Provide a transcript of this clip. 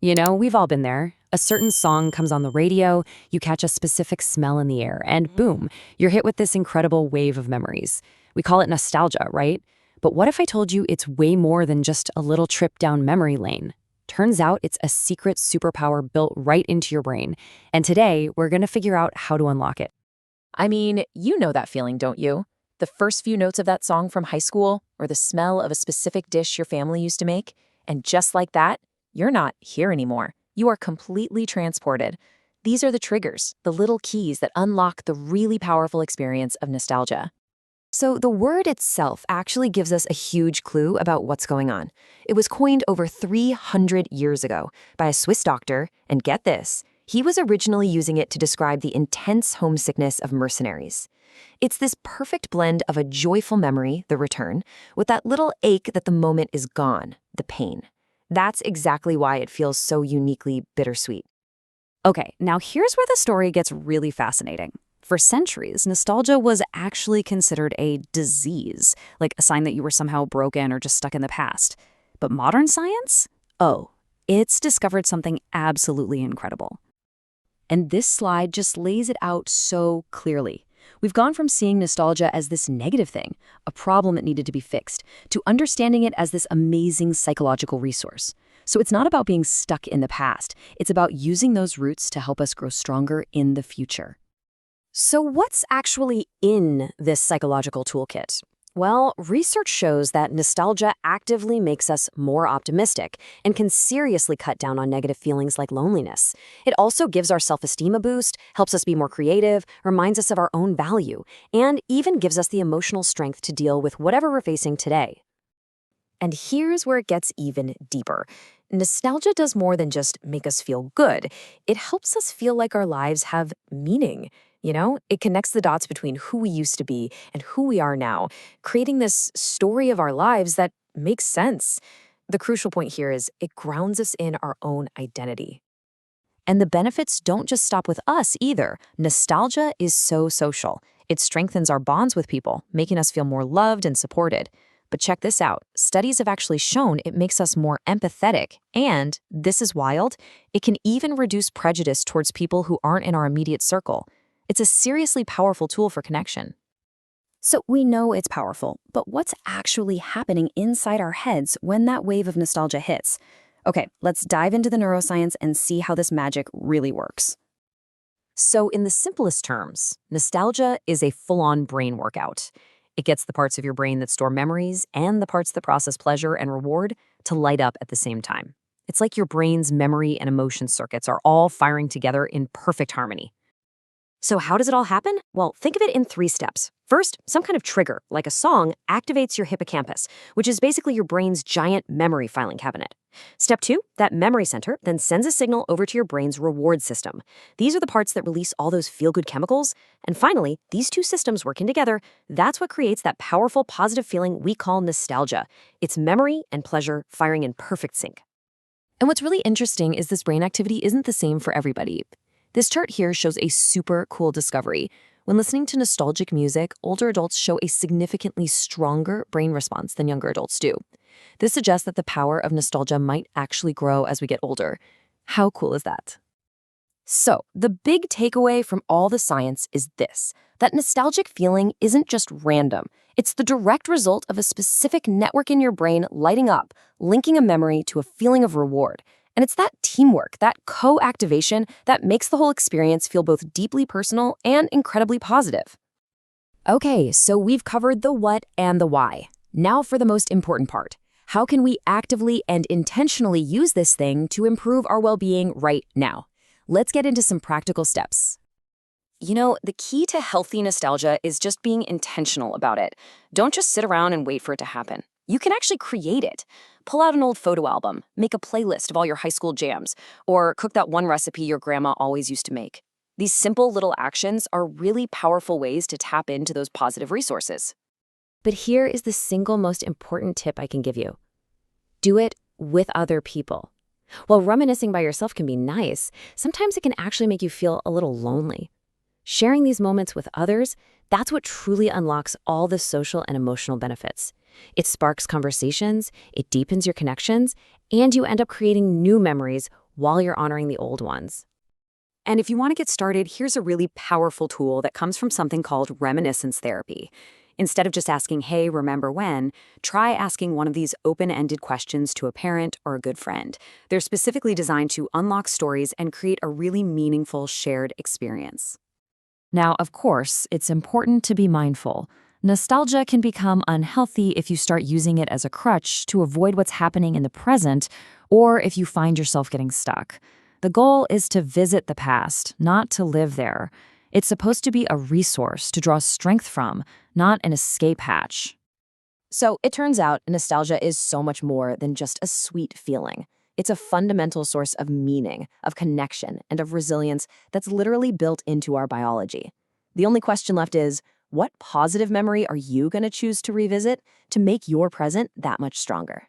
We've all been there. A certain song comes on the radio, you catch a specific smell in the air, and boom, you're hit with this incredible wave of memories. We call it nostalgia, right? But what if I told you it's way more than just a little trip down memory lane? Turns out it's a secret superpower built right into your brain. And today, we're going to figure out how to unlock it. I mean, you know that feeling, don't you? The first few notes of that song from high school, or the smell of a specific dish your family used to make, and just like that, you're not here anymore. You are completely transported. These are the triggers, the little keys that unlock the really powerful experience of nostalgia. So the word itself actually gives us a huge clue about what's going on. It was coined over 300 years ago by a Swiss doctor, and get this, he was originally using it to describe the intense homesickness of mercenaries. It's this perfect blend of a joyful memory, the return, with that little ache that the moment is gone, the pain. That's exactly why it feels so uniquely bittersweet. Okay, now here's where the story gets really fascinating. For centuries, nostalgia was actually considered a disease, like a sign that you were somehow broken or just stuck in the past. But modern science? Oh, it's discovered something absolutely incredible. And this slide just lays it out so clearly. We've gone from seeing nostalgia as this negative thing, a problem that needed to be fixed, to understanding it as this amazing psychological resource. So it's not about being stuck in the past. It's about using those roots to help us grow stronger in the future. So what's actually in this psychological toolkit? Well, research shows that nostalgia actively makes us more optimistic and can seriously cut down on negative feelings like loneliness. It also gives our self-esteem a boost, helps us be more creative, reminds us of our own value, and even gives us the emotional strength to deal with whatever we're facing today. And here's where it gets even deeper. Nostalgia does more than just make us feel good. It helps us feel like our lives have meaning. It connects the dots between who we used to be and who we are now, creating this story of our lives that makes sense. The crucial point here is it grounds us in our own identity. And the benefits don't just stop with us either. Nostalgia is so social. It strengthens our bonds with people, making us feel more loved and supported. But check this out. Studies have actually shown it makes us more empathetic. And, this is wild, it can even reduce prejudice towards people who aren't in our immediate circle. It's a seriously powerful tool for connection. So we know it's powerful, but what's actually happening inside our heads when that wave of nostalgia hits? Okay, let's dive into the neuroscience and see how this magic really works. So in the simplest terms, nostalgia is a full-on brain workout. It gets the parts of your brain that store memories and the parts that process pleasure and reward to light up at the same time. It's like your brain's memory and emotion circuits are all firing together in perfect harmony. So how does it all happen? Well, think of it in 3 steps. First, some kind of trigger, like a song, activates your hippocampus, which is basically your brain's giant memory filing cabinet. Step 2, that memory center then sends a signal over to your brain's reward system. These are the parts that release all those feel-good chemicals. And finally, these 2 systems working together, that's what creates that powerful positive feeling we call nostalgia. It's memory and pleasure firing in perfect sync. And what's really interesting is this brain activity isn't the same for everybody. This chart here shows a super cool discovery. When listening to nostalgic music, older adults show a significantly stronger brain response than younger adults do. This suggests that the power of nostalgia might actually grow as we get older. How cool is that? So, the big takeaway from all the science is this, that nostalgic feeling isn't just random. It's the direct result of a specific network in your brain lighting up, linking a memory to a feeling of reward. And it's that teamwork, that co-activation, that makes the whole experience feel both deeply personal and incredibly positive. Okay, so we've covered the what and the why. Now for the most important part. How can we actively and intentionally use this thing to improve our well-being right now? Let's get into some practical steps. The key to healthy nostalgia is just being intentional about it. Don't just sit around and wait for it to happen. You can actually create it. Pull out an old photo album, make a playlist of all your high school jams, or cook that one recipe your grandma always used to make. These simple little actions are really powerful ways to tap into those positive resources. But here is the single most important tip I can give you. Do it with other people. While reminiscing by yourself can be nice, sometimes it can actually make you feel a little lonely. Sharing these moments with others, that's what truly unlocks all the social and emotional benefits. It sparks conversations, it deepens your connections, and you end up creating new memories while you're honoring the old ones. And if you want to get started, here's a really powerful tool that comes from something called reminiscence therapy. Instead of just asking, hey, remember when, try asking one of these open-ended questions to a parent or a good friend. They're specifically designed to unlock stories and create a really meaningful shared experience. Now, of course, it's important to be mindful. Nostalgia can become unhealthy if you start using it as a crutch to avoid what's happening in the present, or if you find yourself getting stuck. The goal is to visit the past, not to live there. It's supposed to be a resource to draw strength from, not an escape hatch. So it turns out nostalgia is so much more than just a sweet feeling. It's a fundamental source of meaning, of connection, and of resilience that's literally built into our biology. The only question left is, what positive memory are you going to choose to revisit to make your present that much stronger?